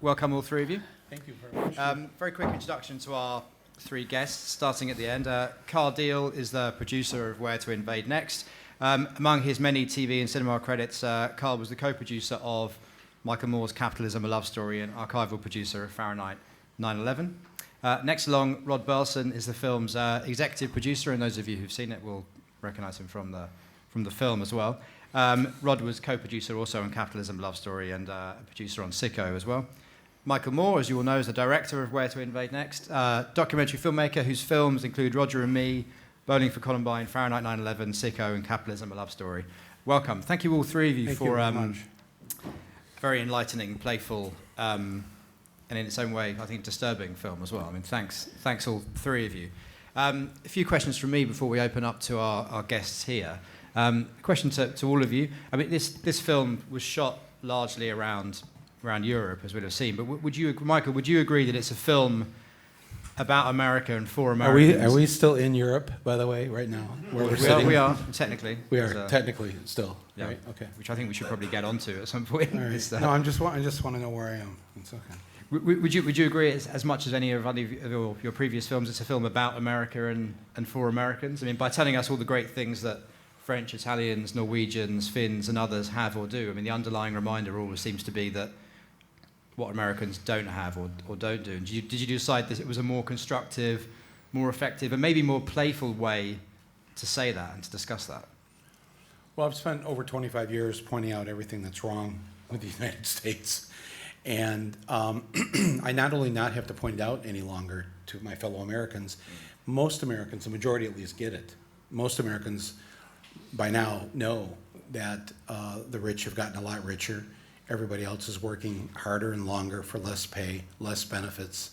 welcome all three of you. Thank you very much. Very quick introduction to our three guests, starting at the end. Carl Deal is the producer of Where to Invade Next. Among his many TV and cinema credits, Carl was the co-producer of Michael Moore's Capitalism, A Love Story, and archival producer of Fahrenheit 9/11. Next along, Rod Burleson is the film's executive producer, and those of you who've seen it will recognise him from the film as well. Rod was co-producer also on Capitalism, Love Story, and a producer on Sicko as well. Michael Moore, as you all know, is the director of Where to Invade Next, documentary filmmaker whose films include Roger and Me, Bowling for Columbine, Fahrenheit 9/11, Sicko, and Capitalism, A Love Story. Welcome. Thank you all three of you for very enlightening, playful, and in its own way, I think, disturbing film as well. I mean, thanks all three of you. A few questions from me before we open up to our guests here. Question to all of you. I mean, this film was shot largely around Europe, as we'd have seen. But Michael, would you agree that it's a film about America and for Americans? Are we still in Europe, by the way, right now? Where we're sitting? We are, technically. We are technically still, yeah, right? Okay. Which I think we should probably get onto at some point. All right. No, I just want to know where I am. It's okay. Would you agree, as much as any of your previous films, it's a film about America and for Americans? I mean, by telling us all the great things that French, Italians, Norwegians, Finns, and others have or do, I mean, the underlying reminder always seems to be that what Americans don't have or don't do. And did you decide that it was a more constructive, more effective, and maybe more playful way to say that and to discuss that? Well, I've spent over 25 years pointing out everything that's wrong with the United States. And I not only not have to point it out any longer to my fellow Americans, most Americans, the majority at least, get it. Most Americans by now know that the rich have gotten a lot richer. Everybody else is working harder and longer for less pay, less benefits,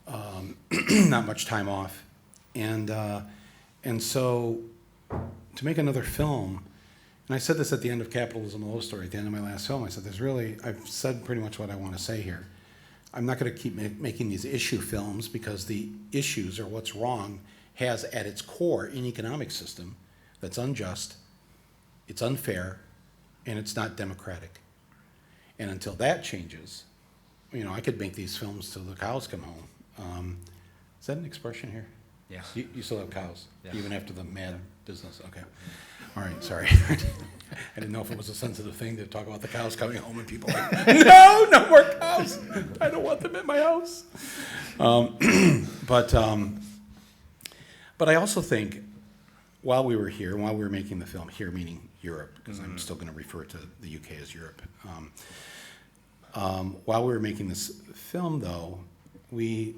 not much time off. And so to make another film, and I said this at the end of Capitalism, A Love Story, at the end of my last film, I said, I've said pretty much what I want to say here. I'm not going to keep making these issue films because the issues or what's wrong has at its core an economic system that's unjust, it's unfair, and it's not democratic. And until that changes, I could make these films till the cows come home. Is that an expression here? Yes. You still have cows, yes. Even after the mad business. Okay. All right. Sorry. I didn't know if it was a sensitive thing to talk about the cows coming home and people like, no more cows. I don't want them in my house. But I also think while we were here, while we were making the film, here meaning Europe, because I'm still going to refer to the UK as Europe. While we were making this film, though, we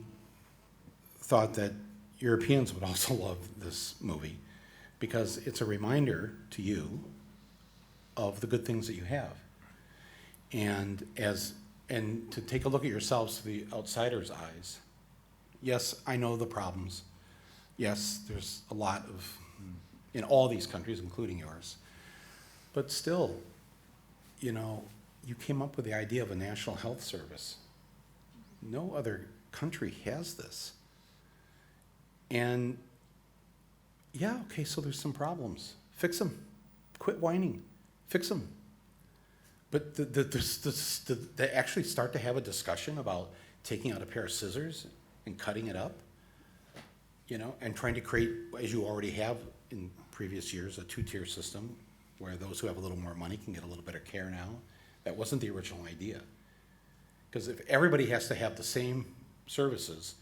thought that Europeans would also love this movie because it's a reminder to you of the good things that you have. And to take a look at yourselves through the outsider's eyes. Yes, I know the problems. Yes, there's a lot of, in all these countries, including yours. But still, you came up with the idea of a national health service. No other country has this. And yeah, okay, so there's some problems. Fix them. Quit whining. Fix them. But they actually start to have a discussion about taking out a pair of scissors and cutting it up, and trying to create, as you already have in previous years, a two-tier system where those who have a little more money can get a little better care now. That wasn't the original idea. Because if everybody has to have the same services,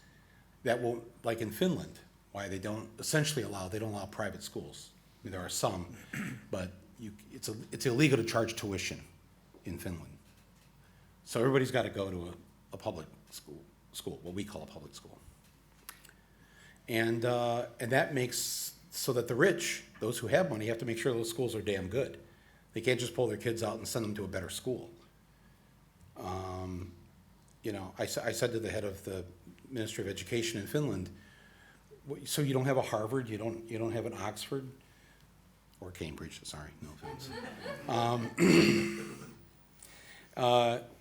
that will, like in Finland, why they don't allow private schools. I mean, there are some, but it's illegal to charge tuition in Finland. So everybody's got to go to a public school, what we call a public school. And that makes so that the rich, those who have money, have to make sure those schools are damn good. They can't just pull their kids out and send them to a better school. I said to the head of the Ministry of Education in Finland, so you don't have a Harvard, you don't have an Oxford, or Cambridge, sorry, no offense.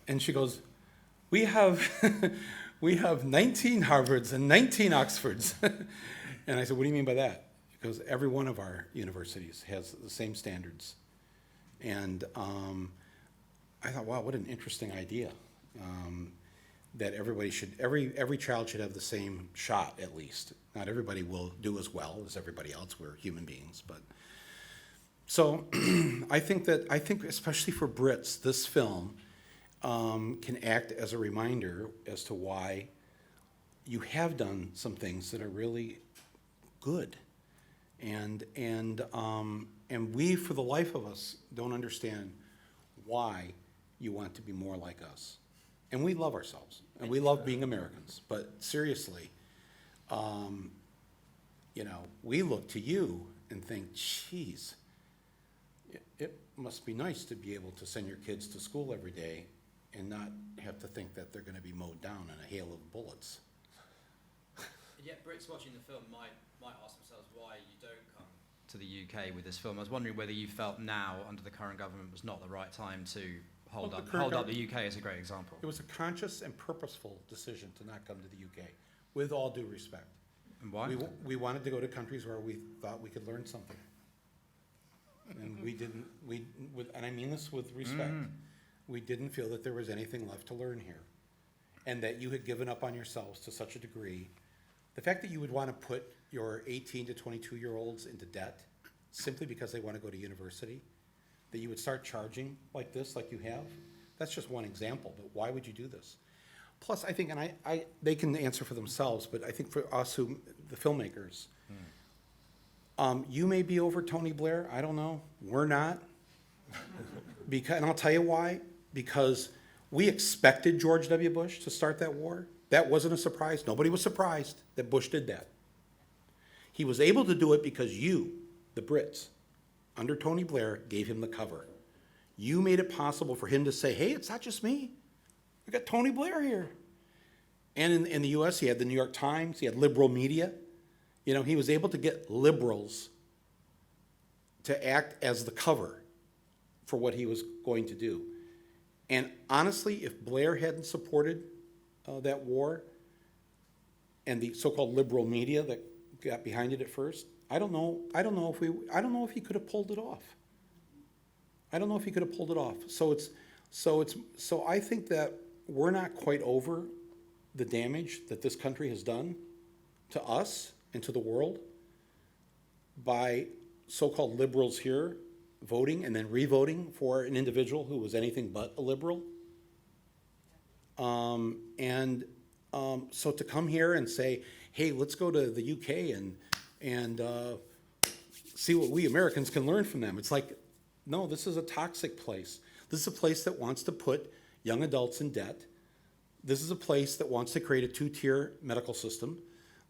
And she goes, we have 19 Harvards and 19 Oxfords. And I said, what do you mean by that? Because every one of our universities has the same standards. And I thought, wow, what an interesting idea. That every child should have the same shot at least. Not everybody will do as well as everybody else. We're human beings, but so I think especially for Brits, this film can act as a reminder as to why you have done some things that are really good, and we, for the life of us, don't understand why you want to be more like us. And we love ourselves, and we love being Americans. But seriously, we look to you and think, geez, it must be nice to be able to send your kids to school every day and not have to think that they're going to be mowed down in a hail of bullets. Yet Brits watching the film might ask themselves why you don't come to the UK with this film. I was wondering whether you felt now, under the current government, was not the right time to hold up the UK as a great example. It was a conscious and purposeful decision to not come to the UK, with all due respect. And why? We wanted to go to countries where we thought we could learn something. And we didn't, and I mean this with respect, we didn't feel that there was anything left to learn here. And that you had given up on yourselves to such a degree. The fact that you would want to put your 18 to 22-year-olds into debt simply because they want to go to university, that you would start charging like this, like you have, that's just one example, but why would you do this? Plus, I think, and they can answer for themselves, but I think for us, the filmmakers, you may be over Tony Blair, I don't know, we're not. And I'll tell you why, because we expected George W. Bush to start that war. That wasn't a surprise. Nobody was surprised that Bush did that. He was able to do it because you, the Brits, under Tony Blair, gave him the cover. You made it possible for him to say, hey, it's not just me. We got Tony Blair here. And in the U.S., he had the New York Times. He had liberal media. He was able to get liberals to act as the cover for what he was going to do. And honestly, if Blair hadn't supported that war and the so-called liberal media that got behind it at first, I don't know if he could have pulled it off. I don't know if he could have pulled it off. So I think that we're not quite over the damage that this country has done to us and to the world by so-called liberals here voting and then re-voting for an individual who was anything but a liberal. So to come here and say, hey, let's go to the UK and see what we Americans can learn from them. It's like, no, this is a toxic place. This is a place that wants to put young adults in debt. This is a place that wants to create a two-tier medical system.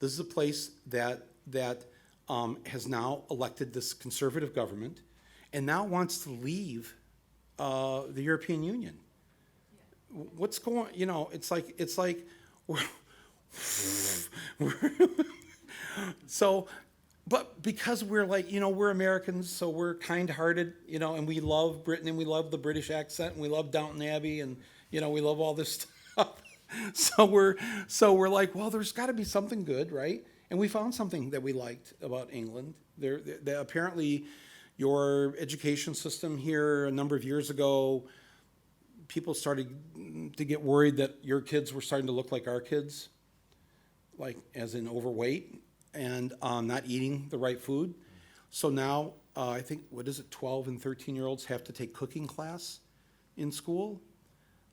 This is a place that has now elected this conservative government and now wants to leave the European Union. Yeah. What's going? It's like we're so. But because we're like, we're Americans, so we're kind-hearted, and we love Britain, and we love the British accent, and we love Downton Abbey, and, we love all this stuff. So we're like, well, there's got to be something good, right? And we found something that we liked about England. Apparently, your education system here a number of years ago, people started to get worried that your kids were starting to look like our kids, like as in overweight, and not eating the right food. So now, I think, 12 and 13-year-olds have to take cooking class in school.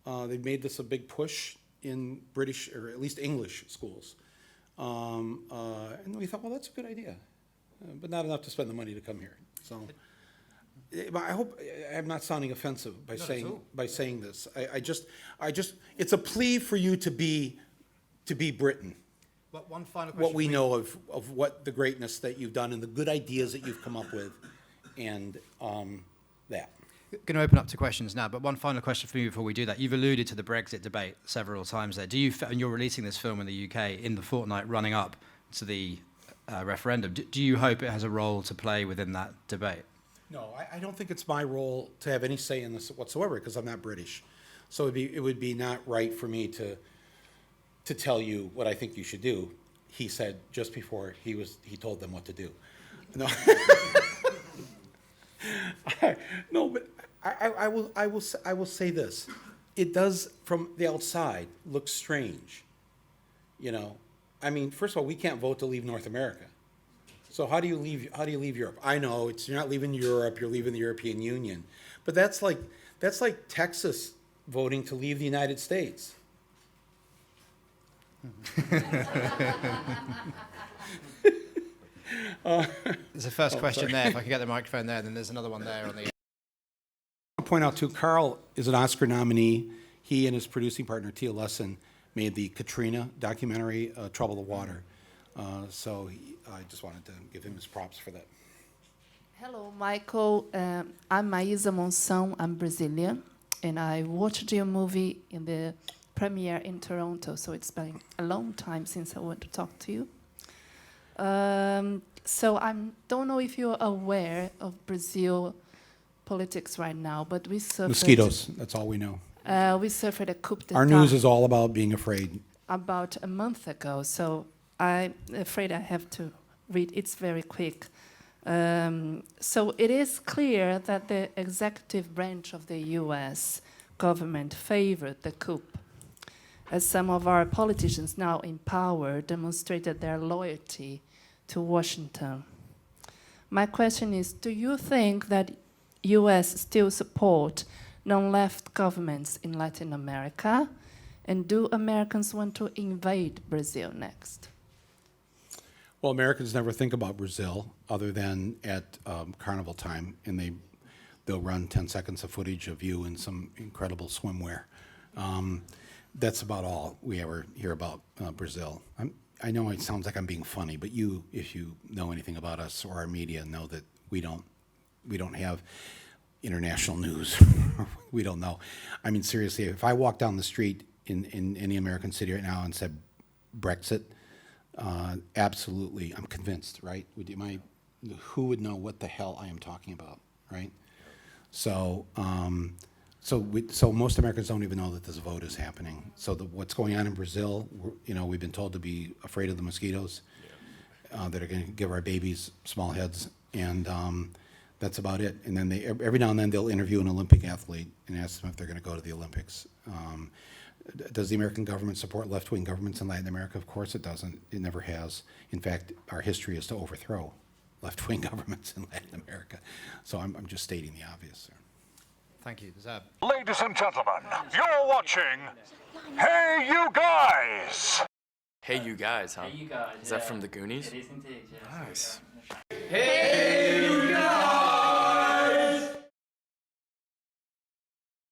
They've made this a big push in British, or at least English schools. And we thought, well, that's a good idea, but not enough to spend the money to come here. So I hope I'm not sounding offensive by saying this. I just, it's a plea for you to be Britain. But one final question. What we know of what the greatness that you've done and the good ideas that you've come up with, and that. Going to open up to questions now, but one final question for you before we do that. You've alluded to the Brexit debate several times there. And you're releasing this film in the UK in the fortnight running up to the referendum. Do you hope it has a role to play within that debate? No, I don't think it's my role to have any say in this whatsoever, because I'm not British. So it would be not right for me to tell you what I think you should do. He said just before he told them what to do. No, no, but I will say this. it does, from the outside, look strange. I mean, first of all, we can't vote to leave North America. So how do you leave Europe? I know you're not leaving Europe, you're leaving the European Union. But that's like Texas voting to leave the United States. There's a first question there. If I could get the microphone there, then there's another one there on the. I want to point out too, Carl is an Oscar nominee. He and his producing partner Tia Lesson made the Katrina documentary, Trouble the Water. I just wanted to give him his props for that. Hello, Michael. I'm Maísa Monção. I'm Brazilian, and I watched your movie in the premiere in Toronto, so it's been a long time since I went to talk to you. So I don't know if you're aware of Brazil politics right now, but we suffered... Mosquitoes, that's all we know. We suffered a coup d'etat. Our news is all about being afraid. About a month ago, so I'm afraid I have to read. It's very quick. So it is clear that the executive branch of the U.S. government favored the coup, as some of our politicians now in power demonstrated their loyalty to Washington. My question is, do you think that U.S. still support non-left governments in Latin America? And do Americans want to invade Brazil next? Well, Americans never think about Brazil other than at carnival time, and they'll run 10 seconds of footage of you in some incredible swimwear. That's about all we ever hear about Brazil. I know it sounds like I'm being funny, but if you know anything about us or our media, know that we don't have international news. We don't know. I mean, seriously, if I walk down the street in any American city right now and said Brexit, absolutely, I'm convinced, right? Who would know what the hell I am talking about, right? So most Americans don't even know that this vote is happening. So what's going on in Brazil, we've been told to be afraid of the mosquitoes that are going to give our babies small heads, and that's about it. And then every now and then they'll interview an Olympic athlete and ask them if they're going to go to the Olympics. Does the American government support left-wing governments in Latin America? Of course it doesn't. It never has. In fact, our history is to overthrow left-wing governments in Latin America. So I'm just stating the obvious, sir. Thank you. Ladies and gentlemen, you're watching Hey You Guys! Hey You Guys, huh? Hey, you guys. Is that from the Goonies? It is indeed, yes. Nice. Hey!